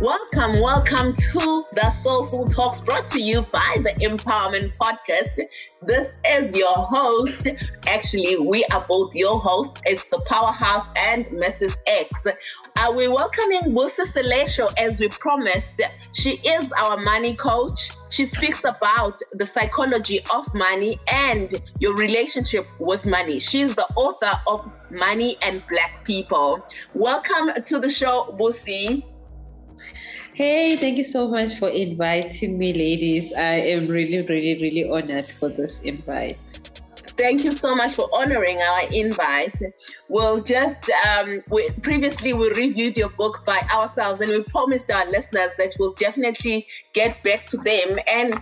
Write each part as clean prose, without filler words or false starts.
Welcome to the Soulful Talks brought to you by the Empowerment Podcast. This is your host. Actually, we are both your hosts. It's the Powerhouse and Mrs. X. We're welcoming Busi Seletho as we promised. She is our money coach. She speaks about the psychology of money and your relationship with money. She's the author of Money and Black People. Welcome to the show, Busi. Hey, thank you so much for inviting me, ladies. I am really honored for this invite. Thank you so much for honoring our invite. We'll just, previously we reviewed your book by ourselves, and we promised our listeners that we'll definitely get back to them and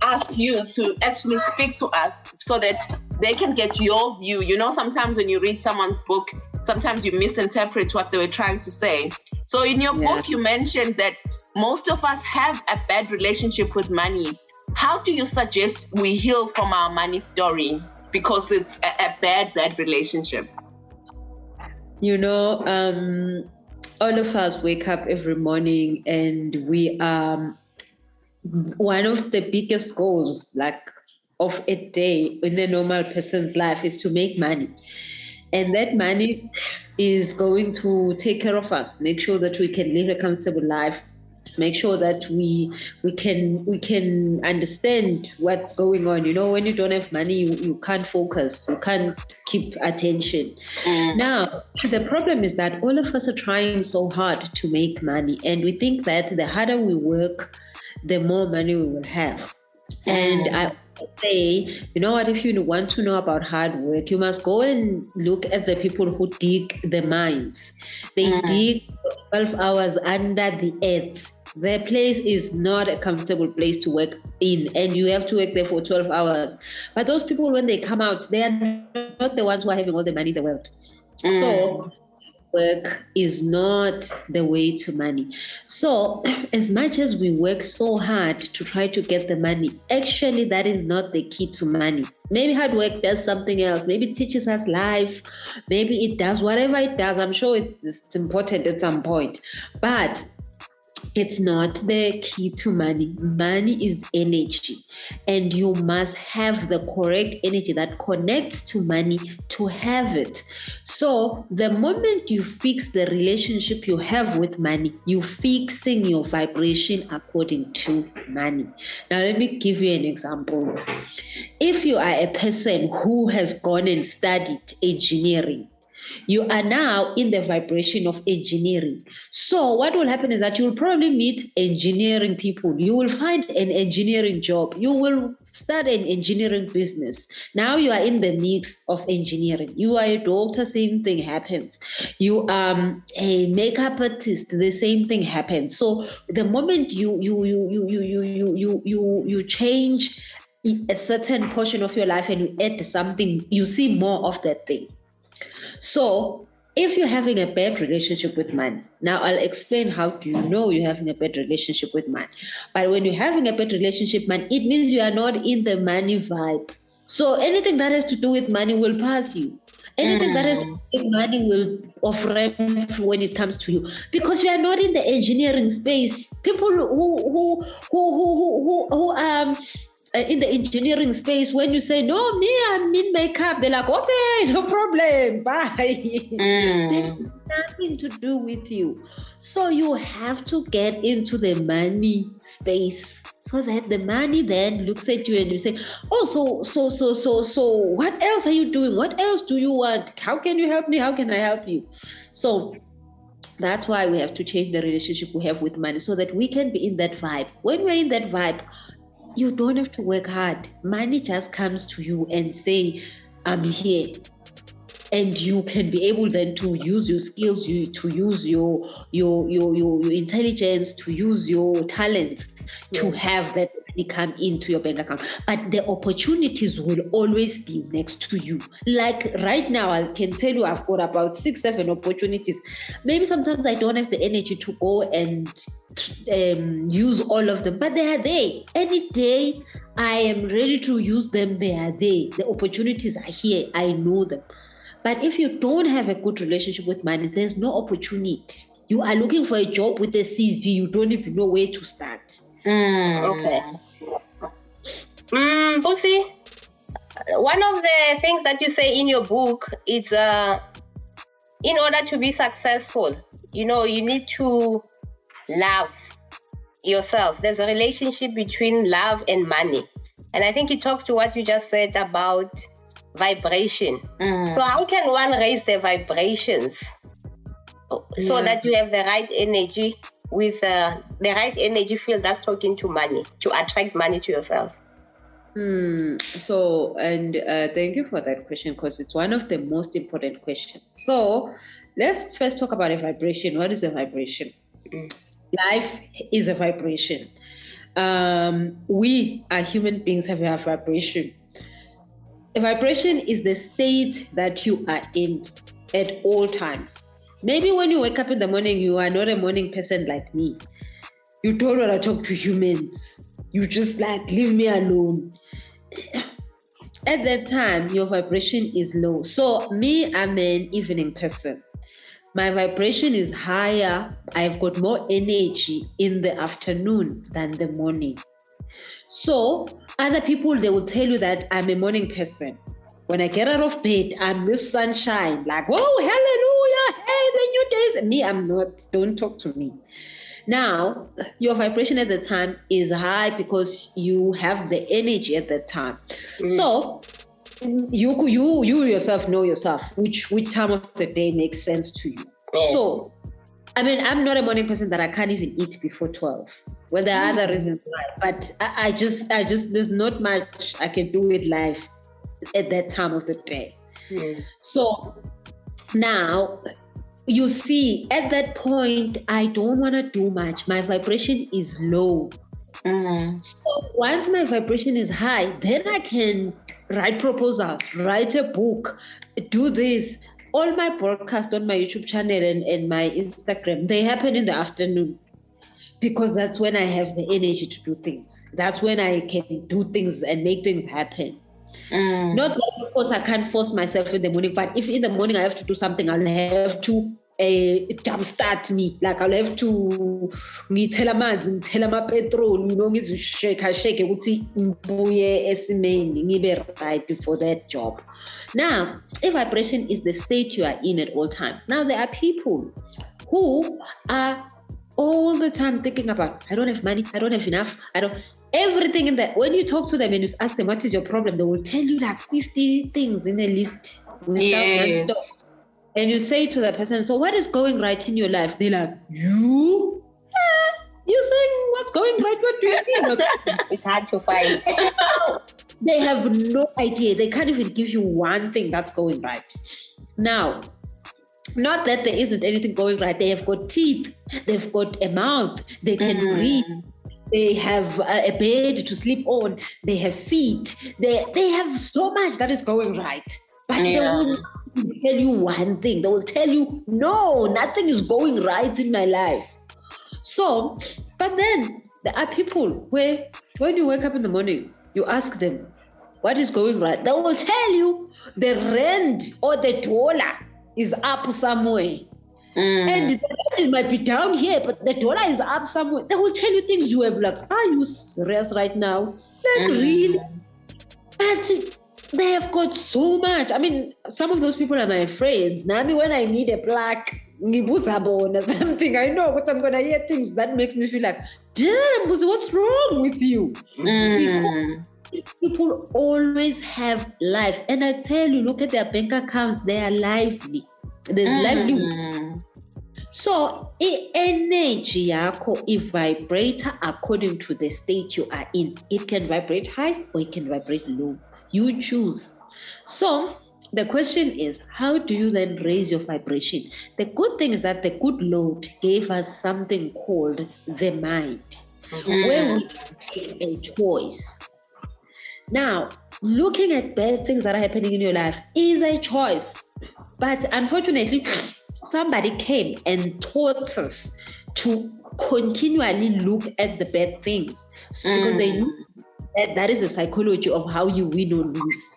ask you to actually speak to us so that they can get your view. You know, sometimes when you read someone's book, sometimes you misinterpret what they were trying to say. So in your book, you mentioned that most of us have a bad relationship with money. How do you suggest we heal from our money story? Because it's a bad relationship. You know, all of us wake up every morning and we are one of the biggest goals of a day in a normal person's life is to make money. And that money is going to take care of us, make sure that we can live a comfortable life, make sure that we can understand what's going on. You know, when you don't have money, you can't focus, you can't keep attention. Now, the problem is that all of us are trying so hard to make money, and we think that the harder we work, the more money we will have. And I say, you know what, if you want to know about hard work, you must go and look at the people who dig the mines. They dig 12 hours under the earth. Their place is not a comfortable place to work in, and you have to work there for 12 hours. But those people, when they come out, they are not the ones who are having all the money in the world. So work is not the way to money. So as much as we work so hard to try to get the money, actually that is not the key to money. Maybe hard work does something else. Maybe it teaches us life. Maybe it does whatever it does. I'm sure it's important at some point. But it's not the key to money. Money is energy, and you must have the correct energy that connects to money to have it. So the moment you fix the relationship you have with money, you're fixing your vibration according to money. Now, let me give you an example. If you are a person who has gone and studied engineering, you are now in the vibration of engineering. So what will happen is that you will probably meet engineering people. You will find an engineering job. You will start an engineering business. Now you are in the mix of engineering. You are a doctor, same thing happens. You are a makeup artist, the same thing happens. So the moment you change a certain portion of your life and you add something, you see more of that thing. So if you're having a bad relationship with money, now I'll explain how do you know you're having a bad relationship with money. But when you're having a bad relationship with money, it means you are not in the money vibe. So anything that has to do with money will pass you. Anything that has to do with money will offer when it comes to you, because you are not in the engineering space. People who in the engineering space, when you say, no, me, I'm in makeup, they're like, okay, no problem, bye. There's nothing to do with you. So you have to get into the money space so that the money then looks at you and you say, oh, so what else are you doing? What else do you want? How can you help me? How can I help you? So that's why we have to change the relationship we have with money so that we can be in that vibe. When we're in that vibe, you don't have to work hard. Money just comes to you and say, I'm here. And you can be able then to use your skills, to use your intelligence, to use your talents to have that money come into your bank account. But the opportunities will always be next to you. Like right now, I can tell you I've got about 6-7 opportunities. Maybe sometimes I don't have the energy to go and use all of them, but they are there. Any day I am ready to use them, they are there. The opportunities are here. I know them. But if you don't have a good relationship with money, there's no opportunity. You are looking for a job with a CV. You don't even know where to start. Okay. Busi, one of the things that you say in your book is in order to be successful, you need to love yourself. There's a relationship between love and money. And I think it talks to what you just said about vibration. So how can one raise their vibrations so that you have the right energy with the right energy field that's talking to money, to attract money to yourself? So, thank you for that question, because it's one of the most important questions. So let's first talk about a vibration. What is a vibration? Life is a vibration. We are human beings have a vibration. A vibration is the state that you are in at all times. Maybe when you wake up in the morning, you are not a morning person like me. You don't want to talk to humans. You just leave me alone. At that time, your vibration is low. So me, I'm an evening person. My vibration is higher. I've got more energy in the afternoon than the morning. So other people, they will tell you that I'm a morning person. When I get out of bed, I'm Miss Sunshine. Whoa, hallelujah. Hey, the new days. Me, I'm not. Don't talk to me. Now, your vibration at the time is high because you have the energy at that time. So you yourself know yourself, which time of the day makes sense to you. So, I'm not a morning person that I can't even eat before 12. Well, there are other reasons why, but I just, there's not much I can do with life at that time of the day. So now, you see, at that point, I don't want to do much. My vibration is low. So once my vibration is high, then I can write proposal, write a book, do this. All my podcasts on my YouTube channel and my Instagram, they happen in the afternoon because that's when I have the energy to do things. That's when I can do things and make things happen. Not that, of course, I can't force myself in the morning, but if in the morning I have to do something, I'll have to jumpstart me. I'll have to ngithela amanzi, ngithela ama-petrol, ngizishake ukuthi ngibuye esimeni, ngibe right for that job. Now, a vibration is the state you are in at all times. Now, there are people who are all the time thinking about, I don't have money, I don't have enough, everything in that. When you talk to them and you ask them what is your problem, they will tell you 50 things in a list without non-stop. And you say to that person, so what is going right in your life? They're like, you? You're saying what's going right? What do you mean? It's hard to find. They have no idea. They can't even give you one thing that's going right. Now, not that there isn't anything going right. They have got teeth. They've got a mouth. They can breathe. They have a bed to sleep on. They have feet. They have so much that is going right. But they will tell you one thing. They will tell you, no, nothing is going right in my life. So, but then there are people where when you wake up in the morning, you ask them, what is going right? They will tell you the rand or the dollar is up somewhere. And the dollar might be down here, but the dollar is up somewhere. They will tell you things you have are you serious right now? Really? But they have got so much. Some of those people are my friends. Now, when I need a plaque, or something, I know, but I'm going to hear things that makes me feel like, damn, Busi, what's wrong with you? Because people always have life. And I tell you, look at their bank accounts. They are lively. There's livelihood. So, energy yako, if vibrate according to the state you are in. It can vibrate high or it can vibrate low. You choose. So, the question is, how do you then raise your vibration? The good thing is that the good Lord gave us something called the mind, where we make a choice. Now, looking at bad things that are happening in your life is a choice. But unfortunately, somebody came and taught us to continually look at the bad things because they knew that is the psychology of how you win or lose.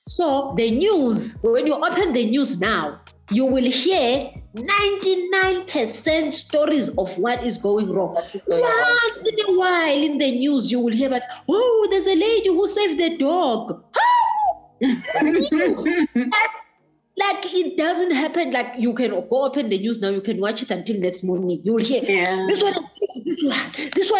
So the news, when you open the news now, you will hear 99% stories of what is going wrong. Once in a while in the news, you will hear about, oh, there's a lady who saved the dog. Like it doesn't happen. Like you can go open the news now, you can watch it until next morning. You'll hear this one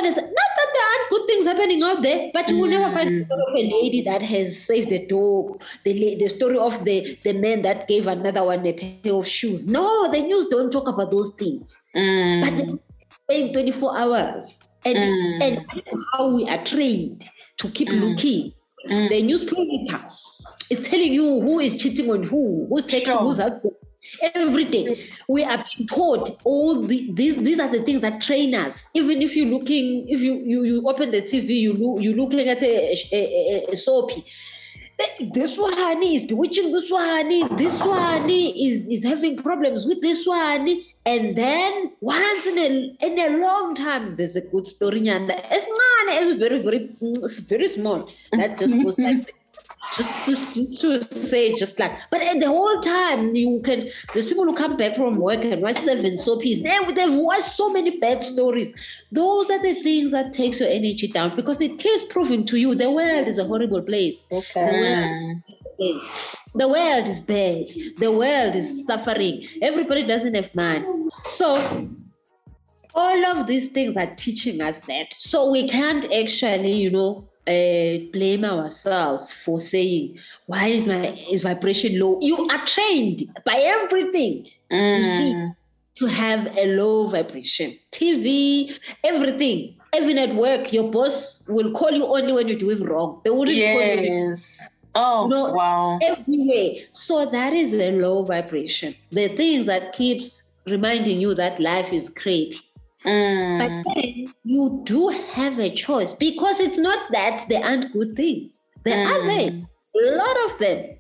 is not that there aren't good things happening out there, but you will never find the story of a lady that has saved the dog, the story of the man that gave another one a pair of shoes. No, the news don't talk about those things. But they're paying 24 hours. And that's how we are trained to keep looking. The newspaper is telling you who is cheating on who's taking who's out there. Every day we are being taught all these are the things that train us. Even if you're looking, if you open the TV, you're looking at a soapy. This one is bewitching this one is having problems with this one, and then once in a long time there's a good story, and it's very small that just goes like just to say, just like, but at the whole time there's people who come back from work and watch 7 soapies. They've watched so many bad stories. Those are the things that takes your energy down, because it keeps proving to you the world is a horrible place. The world is bad. The world is suffering. Everybody doesn't have money. So all of these things are teaching us that. So we can't actually, blame ourselves for saying, why is my vibration low? You are trained by everything, you see, to have a low vibration. TV, everything. Even at work, your boss will call you only when you're doing wrong. They wouldn't call you. Wow. Everywhere. So that is a low vibration. The things that keeps reminding you that life is crappy. But then you do have a choice, because it's not that there aren't good things. There are a lot of them.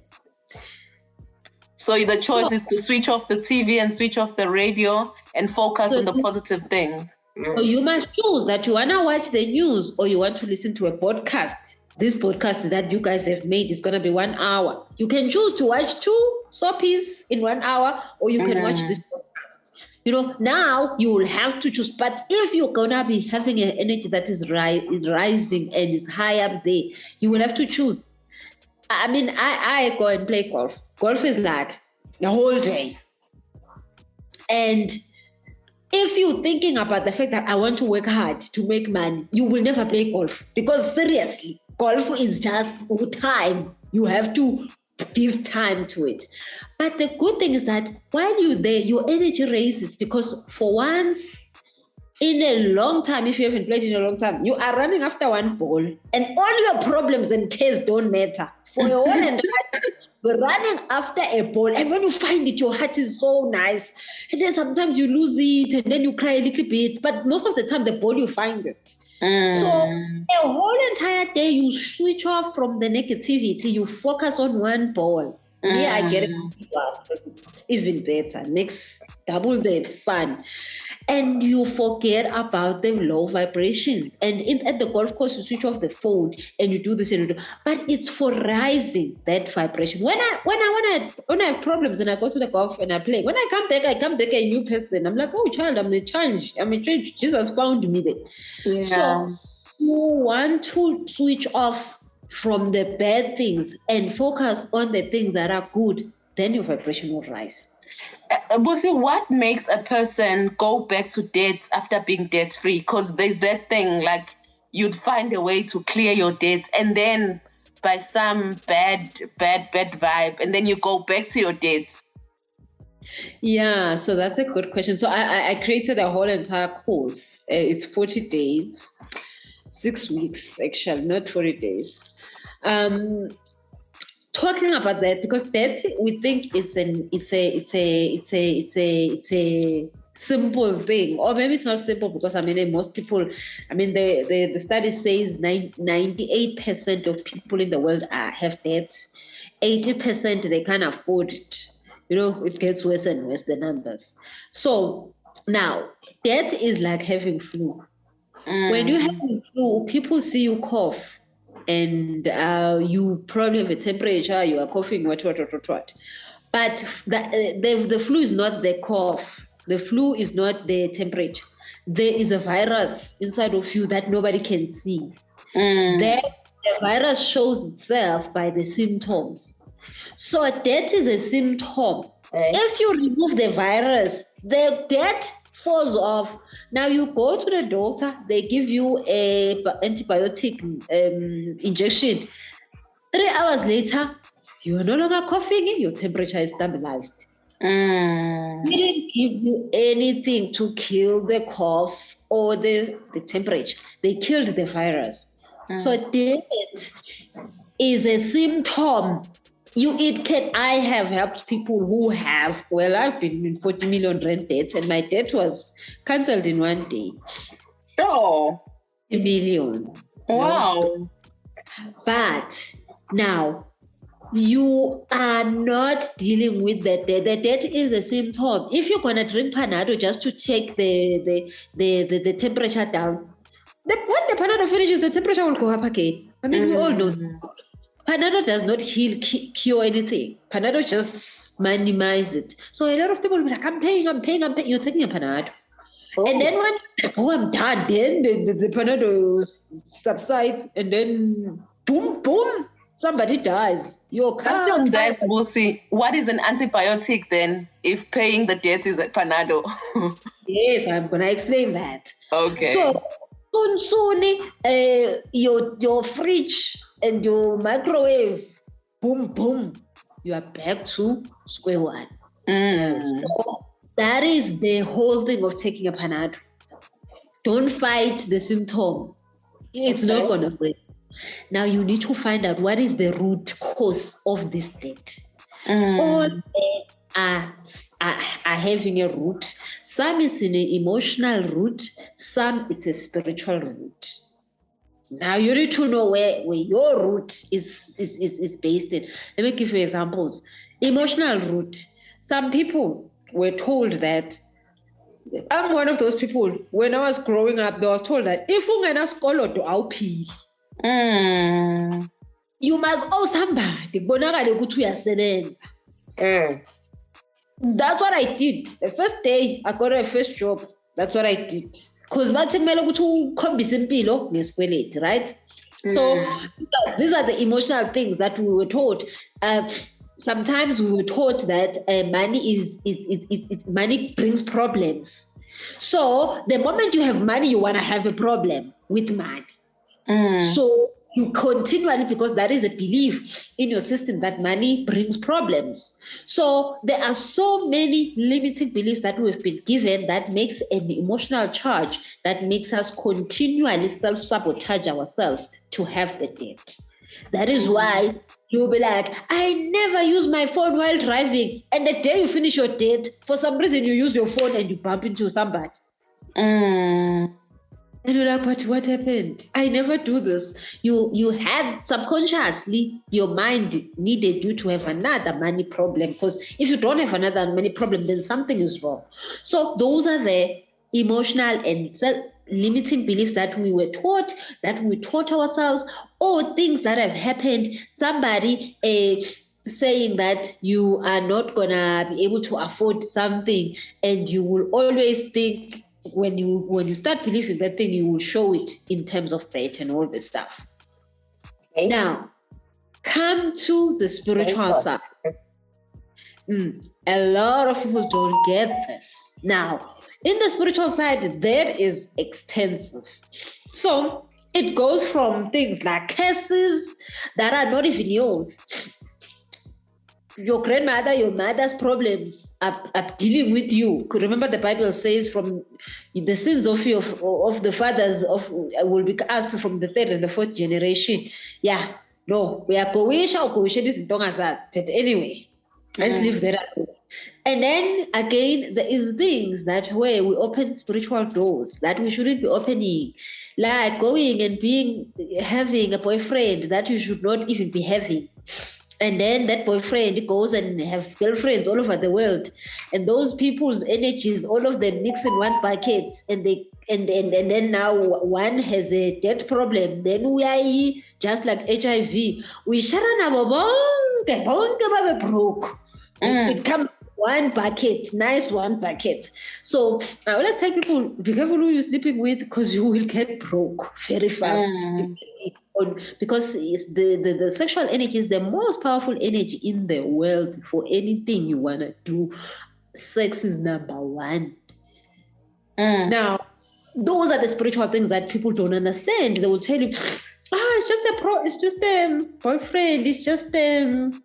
So the choice is to switch off the TV and switch off the radio and focus on the positive things. So you must choose that you want to watch the news or you want to listen to a podcast. This podcast that you guys have made is going to be 1 hour. You can choose to watch 2 soapies in 1 hour, or you can watch this podcast. Now you will have to choose. But if you're going to be having an energy that is rising and is high up there, you will have to choose. I mean, I go and play golf. Golf is like the whole day. And if you're thinking about the fact that I want to work hard to make money, you will never play golf. Because seriously, golf is just time. You have to give time to it. But the good thing is that while you're there, your energy raises, because for once in a long time, if you haven't played in a long time, you are running after one ball and all your problems and cares don't matter. For your whole entire you're running after a ball, and when you find it, your heart is so nice. And then sometimes you lose it and then you cry a little bit, but most of the time the ball you find it. So a whole entire day you switch off from the negativity, you focus on one ball. I get it. It's even better, makes double the fun. And you forget about the low vibrations. And at the golf course, you switch off the phone and you do this and you do. But it's for rising that vibration. When I have problems and I go to the golf and I play, when I come back a new person. I'm like, oh child, I'm a change. Jesus found me there. Yeah. So you want to switch off from the bad things and focus on the things that are good, then your vibration will rise. Busi, what makes a person go back to debt after being debt-free? Because there's that thing, like you'd find a way to clear your debt, and then by some bad vibe, and then you go back to your debt. Yeah, so that's a good question. So I created a whole entire course. It's 40 days, 6 weeks actually, not 40 days. Talking about that, because debt, we think it's a simple thing, or maybe it's not simple, because most people, the study says 98% of people in the world have debt. 80% they can't afford it. It gets worse and worse, the numbers. So now debt is like having flu. When you're having flu, people see you cough. And you probably have a temperature, you are coughing, what. But But the flu is not the cough. The flu is not the temperature. There is a virus inside of you that nobody can see. Then the virus shows itself by the symptoms. So that is a symptom. If you remove the virus, that falls off. Now you go to the doctor, they give you a antibiotic injection. 3 hours later, you are no longer coughing, your temperature is stabilized. They didn't give you anything to kill the cough or the temperature. They killed the virus. So that is a symptom. I have helped people who have, I've been in 40 million rand debts, and my debt was cancelled in 1 day. Oh. 1 million. Wow. But now, you are not dealing with the debt. The debt is a symptom. If you're gonna drink Panado just to take the temperature down, when the Panado finishes, the temperature will go up again. I mean, we all know that. Panado does not cure anything. Panado just minimize it. So a lot of people will be like, I'm paying. You're taking a Panado. And then when I'm done, then the Panado subsides, and then boom, somebody dies. Just on that, Busi, what is an antibiotic then if paying the debt is a Panado? Yes, I'm going to explain that. Okay. So, your fridge and your microwave, boom, you are back to square one. So that is the whole thing of taking a Panado. Don't fight the symptom. It's not going to work. Now you need to find out what is the root cause of this debt. All are having a root. Some it's in an emotional root. Some it's a spiritual root. Now you need to know where your root is based in. Let me give you examples. Emotional root. Some people were told that. I'm one of those people. When I was growing up, I was told that if you're gonna scholar to LP. You must owe somebody. That's what I did. The first day I got a first job, that's what I did. Because right? So these are the emotional things that we were taught. Sometimes we were taught that money brings problems. So the moment you have money, you want to have a problem with money. So you continually, because that is a belief in your system that money brings problems. So there are so many limiting beliefs that we've been given that makes an emotional charge that makes us continually self-sabotage ourselves to have the debt. That is why you'll be like, I never use my phone while driving. And the day you finish your date, for some reason you use your phone and you bump into somebody. And you're like, but what happened? I never do this. You had subconsciously, your mind needed you to have another money problem, because if you don't have another money problem, then something is wrong. So those are the emotional and limiting beliefs that we were taught, that we taught ourselves, or things that have happened. Somebody saying that you are not gonna be able to afford something, and you will always think, when you start believing that thing, you will show it in terms of faith and all this stuff. Okay. Now, come to the spiritual side. A lot of people don't get this. Now, in the spiritual side, that is extensive. So it goes from things like curses that are not even yours. Your grandmother, your mother's problems are dealing with you. Remember, the Bible says, from the sins of the fathers will be asked from the third and the fourth generation. Yeah, no, we are going this in us. But anyway, let's leave that alone. And then again, there is things that where we open spiritual doors that we shouldn't be opening, like going and having a boyfriend that you should not even be having. And then that boyfriend goes and have girlfriends all over the world, and those people's energies, all of them mix in one bucket, and then now one has a debt problem. Then we are just like HIV. We share broke. It comes one bucket, nice one bucket. So I always tell people, be careful who you're sleeping with, because you will get broke very fast. Because the sexual energy is the most powerful energy in the world. For anything you want to do, sex is number one. Now, those are the spiritual things that people don't understand. They will tell you, it's just a boyfriend, it's just man,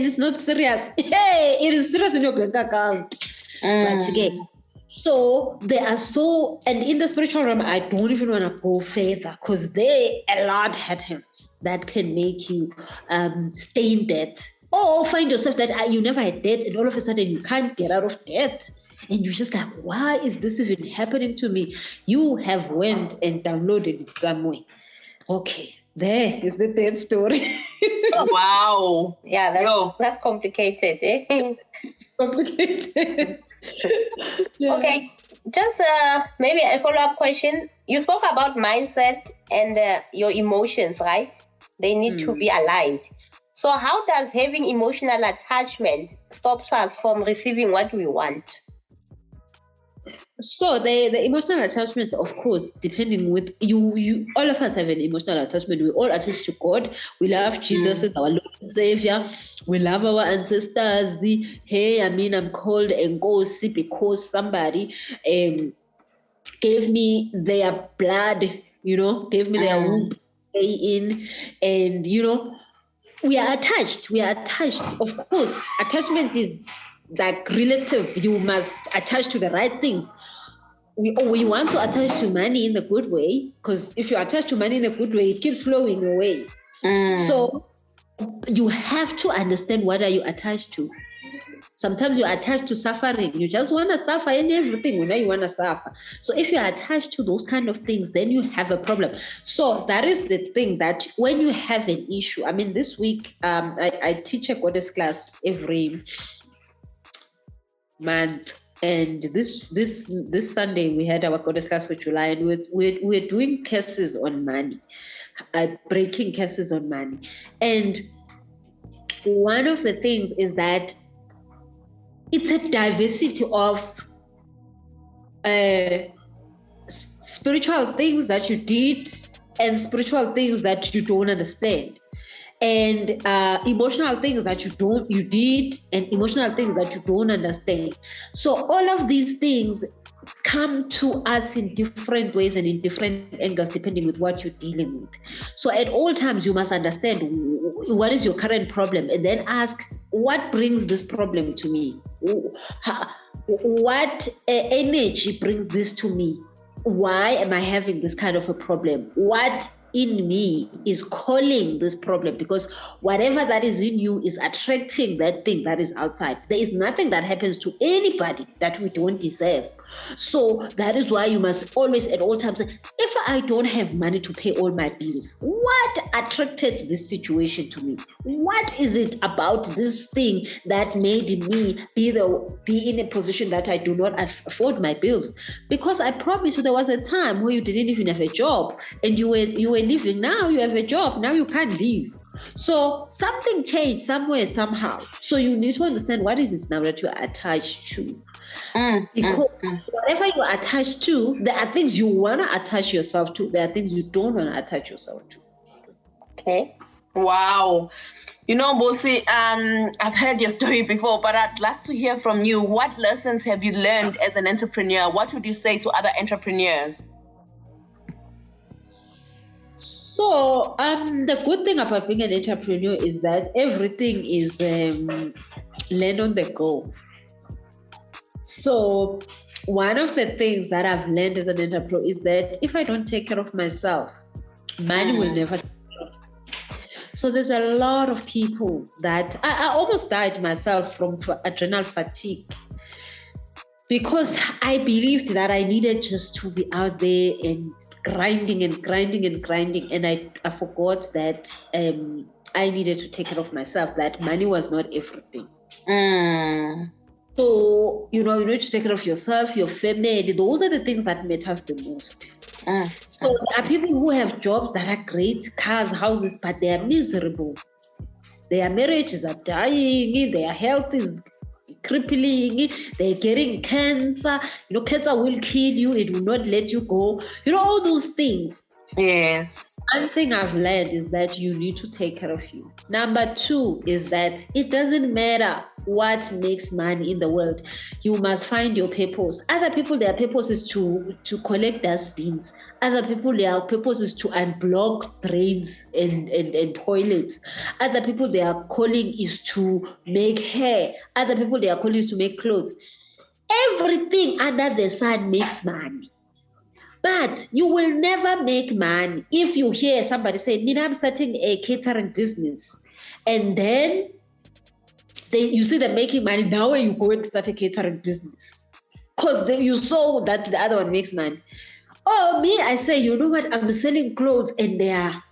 it's not serious. Hey, it is serious in your bank account. But again, so they are and in the spiritual realm, I don't even want to go further, because a lot happens that can make you stay in debt, or find yourself that you never had debt and all of a sudden you can't get out of debt. And you're just like, why is this even happening to me? You have went and downloaded it somewhere. Okay, there is the dead story. Wow. Yeah, that's complicated. Eh? Complicated. Yeah. Okay, just maybe a follow-up question. You spoke about mindset and your emotions, right? They need to be aligned. So how does having emotional attachment stops us from receiving what we want? So the emotional attachments, of course, depending with you, all of us have an emotional attachment. We all attach to God. We love Jesus as our Lord and Savior. We love our ancestors. Hey, I'm called Nkosi because somebody gave me their blood, gave me their womb to stay in. And, we are attached. Of course, attachment is like relative. You must attach to the right things. We want to attach to money in the good way, because if you attach to money in the good way, it keeps flowing away. So you have to understand, what are you attached to? Sometimes you're attached to suffering. You just want to suffer in everything whenever you want to suffer. So if you're attached to those kind of things, then you have a problem. So that is the thing, that when you have an issue, this week, I teach a goddess class every month. And this Sunday, we had our goddess class for July, and we're doing cases on money, breaking cases on money. And one of the things is that it's a diversity of spiritual things that you did and spiritual things that you don't understand. And emotional things that you did and emotional things that you don't understand. So all of these things come to us in different ways and in different angles, depending with what you're dealing with. So at all times, you must understand what is your current problem, and then ask, what brings this problem to me? What energy brings this to me? Why am I having this kind of a problem? What in me is calling this problem? Because whatever that is in you is attracting that thing that is outside. There is nothing that happens to anybody that we don't deserve. So that is why you must always at all times say, if I don't have money to pay all my bills, what attracted this situation to me? What is it about this thing that made me be in a position that I do not afford my bills? Because I promise you, there was a time where you didn't even have a job, and you were living. Now you have a job. Now you can't leave. So something changed somewhere, somehow. So you need to understand, what is this now that you are attached to? Because whatever you are attached to, there are things you want to attach yourself to. There are things you don't want to attach yourself to. Okay. Wow. Busi, I've heard your story before, but I'd like to hear from you. What lessons have you learned as an entrepreneur? What would you say to other entrepreneurs? So the good thing about being an entrepreneur is that everything is learn on the go. So one of the things that I've learned as an entrepreneur is that if I don't take care of myself, money will never take care of me. So there's a lot of people that I almost died myself from adrenal fatigue, because I believed that I needed just to be out there and grinding, and I forgot that I needed to take care of myself, that money was not everything. So, you need to take care of yourself, your family. Those are the things that matters the most. So there are people who have jobs that are great, cars, houses, but they are miserable. Their marriages are dying, their health is crippling, they're getting cancer. Cancer will kill you, it will not let you go. All those things. Yes. One thing I've learned is that you need to take care of you. Number 2 is that it doesn't matter what makes money in the world. You must find your purpose. Other people, their purpose is to collect dustbins. Other people, their purpose is to unblock drains and toilets. Other people, their calling is to make hair. Other people, their calling is to make clothes. Everything under the sun makes money. But you will never make money if you hear somebody say, I'm starting a catering business. And then you see them making money. Now you go and start a catering business. Because you saw that the other one makes money. Oh, me, I say, you know what? I'm selling clothes and they are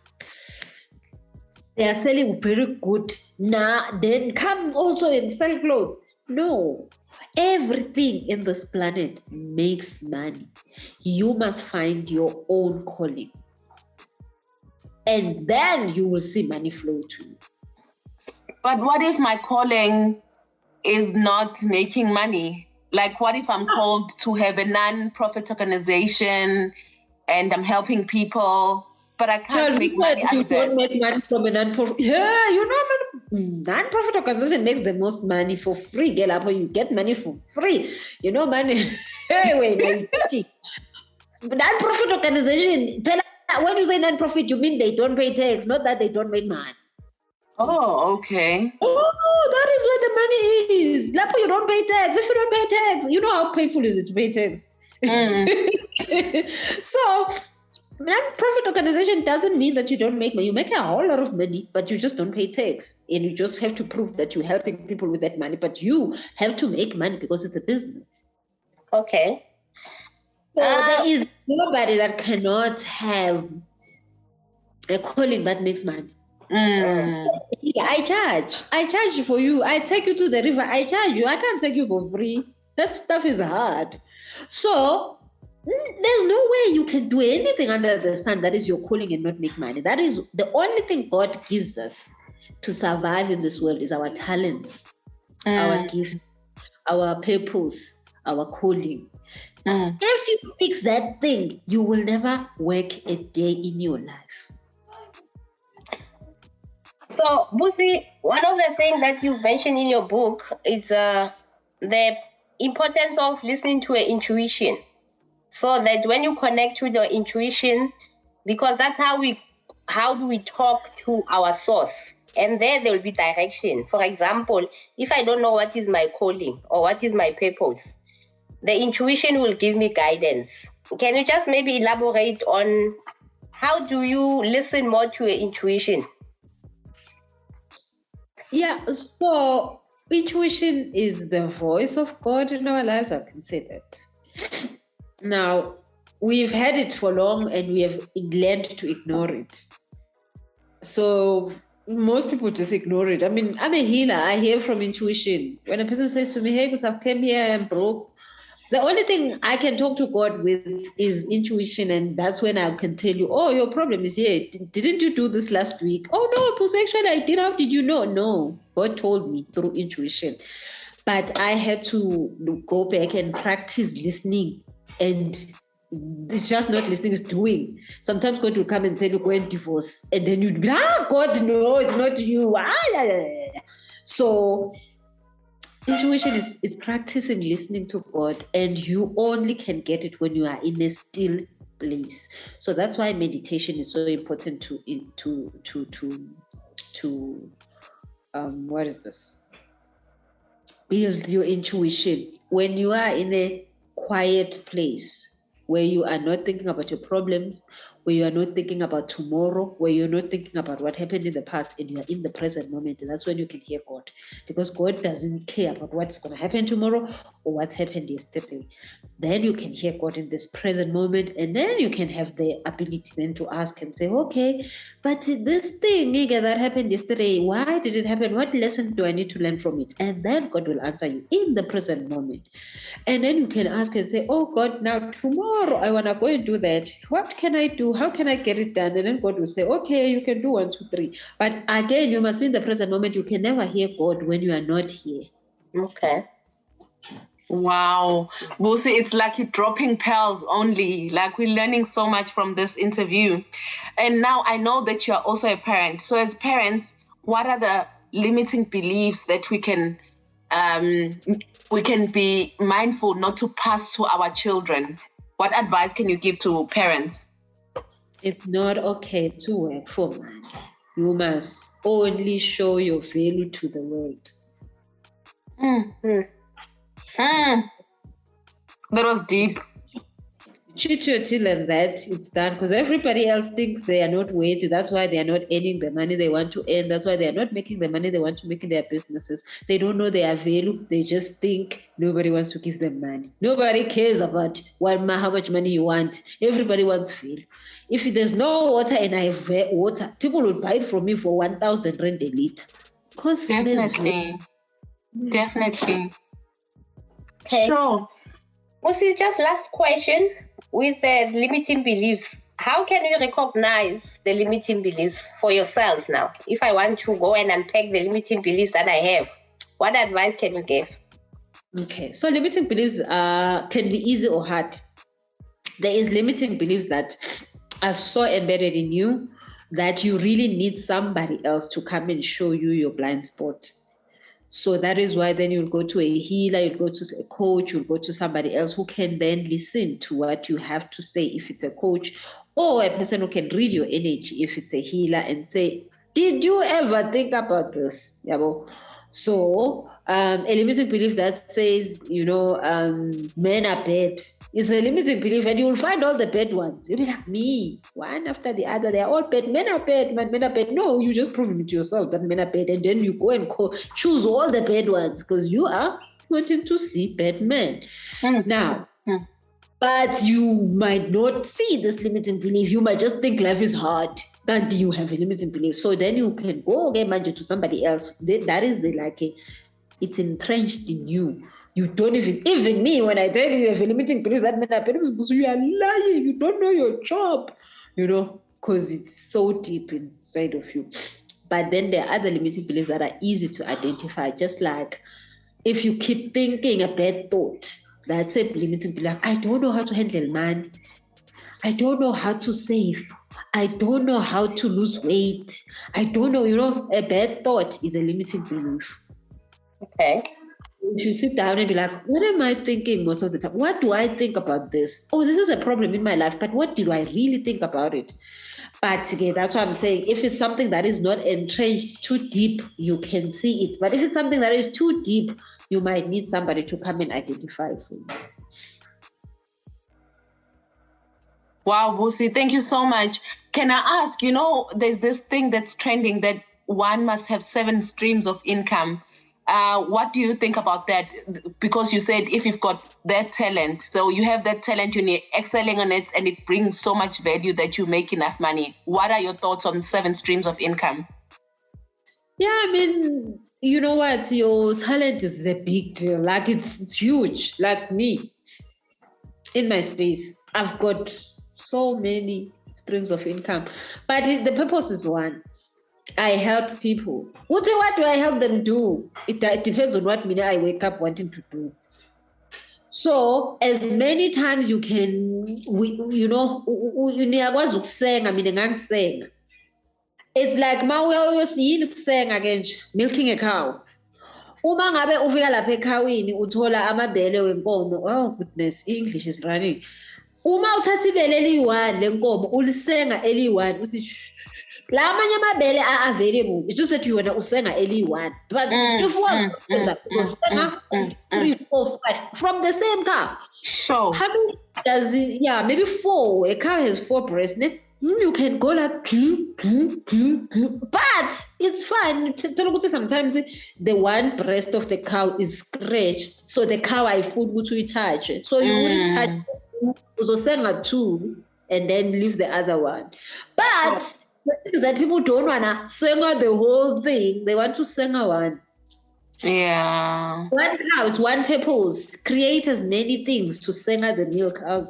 selling very good. Then come also and sell clothes. No. Everything in this planet makes money. You must find your own calling. And then you will see money flow to you. But what if my calling is not making money? Like, what if I'm called to have a non-profit organization and I'm helping people, but I can't make money out of that? You don't make money from a non-profit. Yeah, non-profit organization makes the most money for free. You get money for free. Money. Hey, non-profit organization. When you say non-profit, you mean they don't pay tax, not that they don't make money. Oh, okay. Oh, that is where the money is. Lapo, you don't pay tax. If you don't pay tax, you know how painful is it to pay tax. So, non-profit organization doesn't mean that you don't make money. You make a whole lot of money, but you just don't pay tax. And you just have to prove that you're helping people with that money. But you have to make money because it's a business. Okay. So there is nobody that cannot have a calling that makes money. I charge for you. I take you to the river. I charge you. I can't take you for free. That stuff is hard. So there's no way you can do anything under the sun that is your calling and not make money. That is the only thing God gives us to survive in this world is our talents, our gifts, our purpose, our calling. If you fix that thing, you will never work a day in your life. So, Busi, one of the things that you've mentioned in your book is the importance of listening to your intuition. So that when you connect with your intuition, because that's how do we talk to our source. And there will be direction. For example, if I don't know what is my calling or what is my purpose, the intuition will give me guidance. Can you just maybe elaborate on how do you listen more to your intuition? Yeah, so intuition is the voice of God in our lives. I can say that. Now, we've had it for long and we have learned to ignore it. So most people just ignore it. I mean, I'm a healer. I hear from intuition. When a person says to me, hey, because I've came here, I'm broke. The only thing I can talk to God with is intuition, and that's when I can tell you, oh, your problem is here. Didn't you do this last week? Oh, no, actually I did. How did you know? No, God told me through intuition. But I had to go back and practice listening, and it's just not listening, it's doing. Sometimes God will come and tell you, go and divorce. And then you'd be, God, no, it's not you. So intuition is practicing listening to God, and you only can get it when you are in a still place. So that's why meditation is so important to build your intuition. When you are in a quiet place where you are not thinking about your problems, where you are not thinking about tomorrow, where you're not thinking about what happened in the past, and you are in the present moment, and that's when you can hear God. Because God doesn't care about what's going to happen tomorrow or what's happened yesterday. Then you can hear God in this present moment, and then you can have the ability then to ask and say, okay, but this thing that happened yesterday, why did it happen? What lesson do I need to learn from it? And then God will answer you in the present moment. And then you can ask and say, oh God, now tomorrow tomorrow I want to go and do that. What can I do? How can I get it done? And then God will say, okay, you can do 1, 2, 3. But again, you must be in the present moment. You can never hear God when you are not here. Okay. Wow. Busi, it's like you're dropping pearls only. Like we're learning so much from this interview. And now I know that you are also a parent. So as parents, what are the limiting beliefs that we can be mindful not to pass to our children? What advice can you give to parents? It's not okay to work for money. You must only show your value to the world. That was deep. Treat your children that it's done, because everybody else thinks they are not worthy. That's why they are not earning the money they want to earn. That's why they are not making the money they want to make in their businesses. They don't know their value. They just think nobody wants to give them money. Nobody cares about how much money you want. Everybody wants value. If there's no water and I have water, people will buy it from me for 1,000 rand a liter. Definitely. Okay. Sure. Busi, just last question with the limiting beliefs. How can you recognize the limiting beliefs for yourself now? If I want to go and unpack the limiting beliefs that I have, what advice can you give? Okay, so limiting beliefs can be easy or hard. There is limiting beliefs that are so embedded in you that you really need somebody else to come and show you your blind spot. So that is why then you'll go to a healer, you'll go to a coach, you'll go to somebody else who can then listen to what you have to say if it's a coach, or a person who can read your energy if it's a healer and say, did you ever think about this? So a limiting belief that says, men are bad. It's a limiting belief, and you will find all the bad ones. You'll be like, me, one after the other. They're all bad. Men are bad. Men are bad. No, you just prove it to yourself that men are bad, and then you go and choose all the bad ones because you are wanting to see bad men. Now, but you might not see this limiting belief. You might just think life is hard, and you have a limiting belief. So then you can go to somebody else. That is it's entrenched in you. You don't even me, when I tell you have a limiting belief that men are bad, you are lying. You don't know your job, because it's so deep inside of you. But then there are other limiting beliefs that are easy to identify. Just like if you keep thinking a bad thought, that's a limiting belief. I don't know how to handle money. I don't know how to save. I don't know how to lose weight. I don't know, a bad thought is a limiting belief. Okay. If you sit down and be like, what am I thinking most of the time? What do I think about this? Oh, this is a problem in my life, but what do I really think about it? But again, that's what I'm saying. If it's something that is not entrenched too deep, you can see it. But if it's something that is too deep, you might need somebody to come and identify it for you. Wow, Busi, thank you so much. Can I ask, there's this thing that's trending that one must have 7 streams of income. What do you think about that? Because you said if you've got that talent, so you have that talent, you're excelling on it, and it brings so much value that you make enough money. What are your thoughts on 7 streams of income? Yeah, I mean, you know what? Your talent is a big deal. Like it's huge. Like me, in my space, I've got so many streams of income. But the purpose is one. I help people. What do I help them do? It depends on what I wake up wanting to do. So as many times you can, it's like milking a cow. Uma ngabe ufika lapha ekhawini uthola amabele wenkomo. Oh goodness, English is running. Uma uthatha ibele eliyi-1 lenkomo ulisenga eliyi-1 uthi la amanye amabele are available. It's just that you wanna usenga eliyi-1. But if one usenga 3, 4, 5 from the same cow. Sure. How many does it? Yeah, maybe 4. A cow has 4 breasts. You can go like but it's fine. Sometimes the one breast of the cow is scratched, so the cow I food which we touch it. So you will touch uzosenga 2 and then leave the other one. But the thing is that people don't wanna senga the whole thing. They want to senga 1. Yeah. 1 cow, it's 1 purpose. Create as many things to senga the milk out.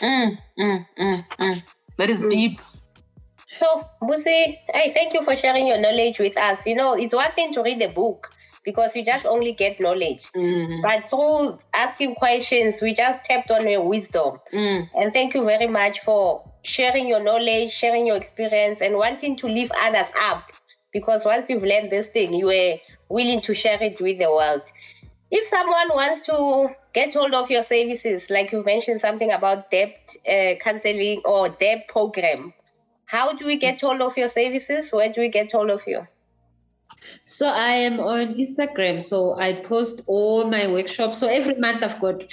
That is deep. So, Busi, I thank you for sharing your knowledge with us. It's one thing to read the book because you just only get knowledge. But through asking questions, we just tapped on your wisdom. And thank you very much for sharing your knowledge, sharing your experience, and wanting to lift others up. Because once you've learned this thing, you were willing to share it with the world. If someone wants to get hold of your services, like you've mentioned something about debt counseling or debt program, how do we get hold of your services? Where do we get hold of you? So I am on Instagram. So I post all my workshops. So every month I've got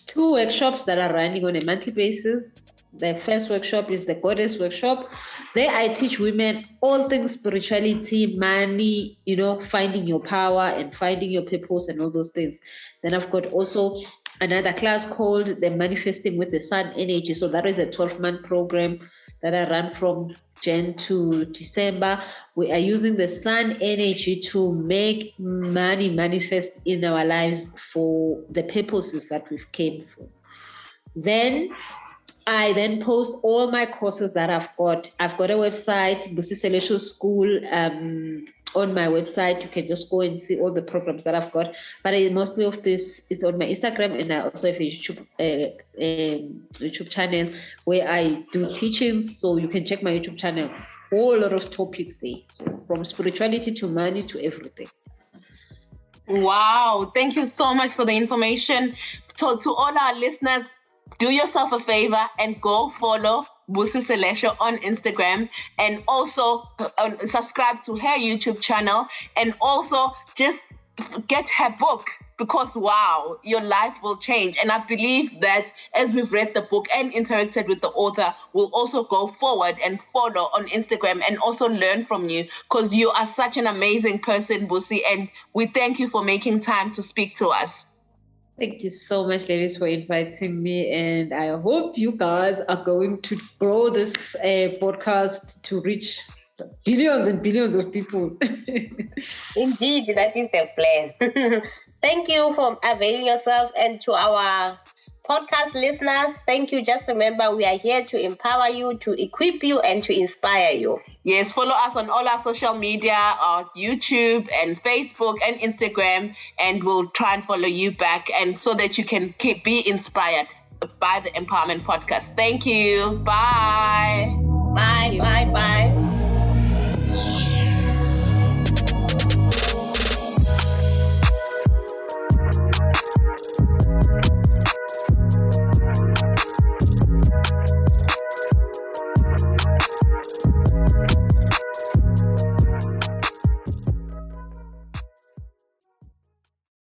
2 workshops that are running on a monthly basis. The first workshop is the Goddess Workshop. There I teach women all things spirituality, money, finding your power and finding your purpose and all those things. Then I've got also another class called the Manifesting with the Sun Energy. So that is a 12-month program that I run from Jan to December. We are using the sun energy to make money manifest in our lives for the purposes that we've came for. Then I post all my courses that I've got. I've got a website, Busi Seletho School. On my website, you can just go and see all the programs that I've got. But mostly of this is on my Instagram, and I also have a YouTube channel where I do teachings. So you can check my YouTube channel. Whole lot of topics there. So from spirituality to money to everything. Wow. Thank you so much for the information. So to all our listeners, do yourself a favor and go follow Busi Seletho on Instagram, and also subscribe to her YouTube channel, and also just get her book, because wow, your life will change. And I believe that as we've read the book and interacted with the author, we'll also go forward and follow on Instagram and also learn from you, because you are such an amazing person, Busi, and we thank you for making time to speak to us. Thank you so much, ladies, for inviting me. And I hope you guys are going to grow this podcast to reach billions and billions of people. Indeed, that is the plan. Thank you for availing yourself, and to our podcast listeners, thank you. Just remember, we are here to empower you, to equip you, and to inspire you. Yes, follow us on all our social media, YouTube and Facebook and Instagram, and we'll try and follow you back, and so that you can be inspired by the Empowerment Podcast. Thank you. Bye. Bye.